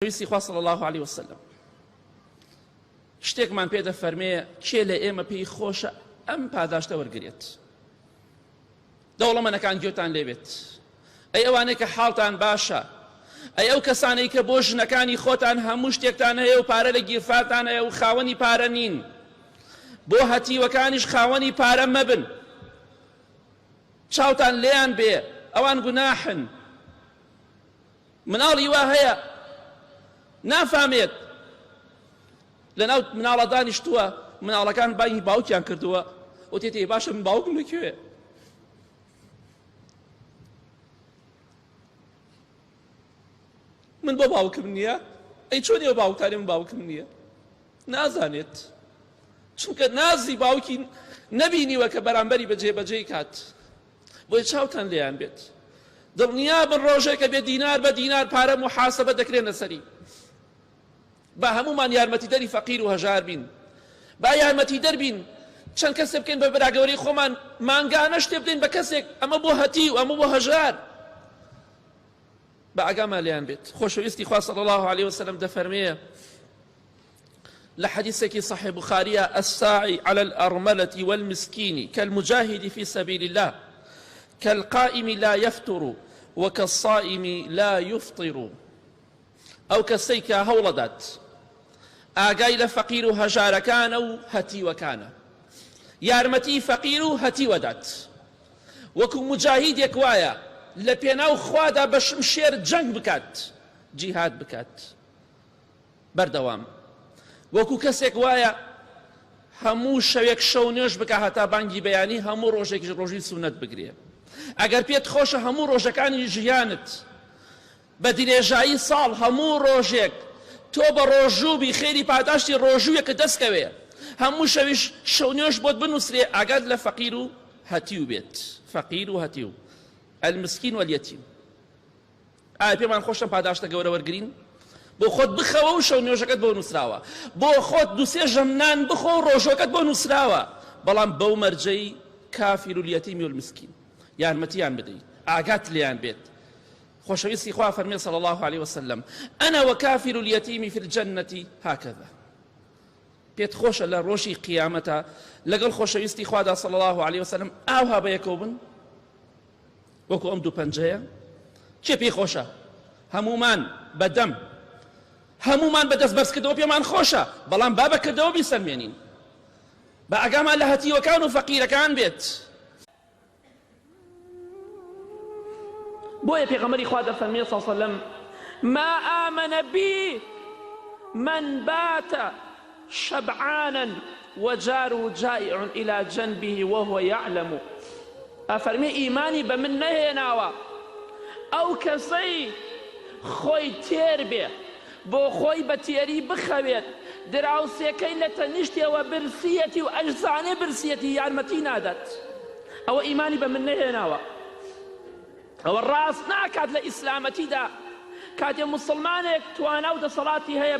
ویستی خوا صلی الله عليه وسلم شتێکمان پێ دەفەرمێ کێ لە ئێمە پێی خۆشە ئەم پاداشتە وەرگرێت دەوڵەمەندەکان گوێتان لێبێت ئەی ئەوانەی کە حاڵتان باشە ئەی ئەو کەسانەی کە بۆ ژنەکانی خۆتان هەموو شتێکتان هەیە و پارە لە گیرفاتان هەیە و خاوەنی پارە نین بۆ هەتیوەکانیش خاوەنی پارە مەبن چاوتان لێیان بێ ئەوان گوناحن مناڵی وا هەیە نافامێت لەناو مناڵە دانیشتووە مناڵەکان بانگی باوکیان کردووە و تێتی باشە من باوکم لەکوێ من بۆ باوکم نییە ئەی چۆن ئێوە باوکتانی من باوکم نییە نازانێت چونکە نازی باوکی نەبینیوە کە بەرامبەری بەجێبەجێی کات بۆی چاوتان لێیان بێت دڵنیا بن ڕۆژێکە بێ دینار بە دینار پارە محاسبە دەکرێنە سەری با هەمومان یارمەتیدەری فەقیر و هەژار بین با یارمەتیدەر بین چەند کەسێ بکەین بە بەراگەوەری خۆمان مانگانە شتێ بدەین بە کەسێک ئەمە بۆ هەتی و ئەمە بۆ هەژار بە ئاگامان لێیان بێت خۆشەویستی خوا صلی الله عليه وسلم دەفەرمێ لە حەدیثێکی صحیح بخاریە الساعي على الأرملة والمسكين كالمجاهد في سبيل الله كالقائم لا يفتر وكالصائم لا يفطر ئەو کەسەی کە هەوڵە دات ئاگای لە فەقیر و هەژارەکانە و هەتیوەکانە یارمەتی فەقیر و هەتیوەدات وەکو مجاهیدێک وایە لە پێناو خوادا بە شمشێر جەنگ بکات جیهاد بکات بەردەوام وەکو کەسێک وایە هەموو شەوێک شەو نوێژ بکە هەتا بانگی بەیانی هەموو ڕۆژێکی ڕۆژی سونەت بگرێ ئەگەر پێت خۆشە هەموو ڕۆژەکانی ژیانت بە درێژایی ساڵ هەموو ڕۆژێک تۆ بە ڕۆژووبی خێری پاداشتی ڕۆژوویەکە دەستکەوێ هەموو شەویش شەو نوێژ بۆت بنووسرێ ئاگات لە فەقیر و هەتیو بێت فەقیر و هەتیو المسكين واليتيم ئایا پێمان خۆشە پاداشتە گەورە وەرگرین بۆ خۆت بخەوە و شەو نوێژەکەت بۆ نووسراوە بۆ خۆت دووسێ ژەمنان بخۆ و ڕۆژۆکەت بۆ نووسراوە بەڵام بەو مەرجەی کافر اليتيم والمسكين یارمەتیان بدەیت ئاگات لێیان بێت خۆشەویستی خوا فەرمێ صلی الله عليه وسلم أنا وكافر اليتيم في الجنة هكذا پێت خۆشە لە ڕۆژی قیامەتە لەگەڵ خۆشەویستی خوادا صلی الله عليه وسلم ئاوها بەیەکەوە بن وەکو ئەم دوو پەنجەیە کێ پێی خۆشە هەمومان بەدەم هەمومان بەدەست بەرزکردەوە پێمان خۆشە بەڵام با بەکردەوە بیسەلمێنین بە ئاگامان لە هەتیوەکان و فەقیرەکان بێت بۆیە پێغەمبەری خوا دەفەرمێ صلی الله عليه وسلم ما آمن بي من بات شبعانا وجاره جائع إلى جنبه وهو يعلم ئەفەرمێ ئیمانی بە من نەهێناوە ئەو کەسەی خۆی تێر بێ بۆ خۆی بە تێری بخەوێت دراوسێکەی لە تەنیشتەوە برسیەتی و ئەجزانێ برسیەتی یارمەتی نادات ئەوە ئیمانی بە من نەهێناوە ئەوە ڕاست ناکات لە ئیسلامەتیدا کاتێ موسڵمانێک توانا و دەسەڵاتی هەیە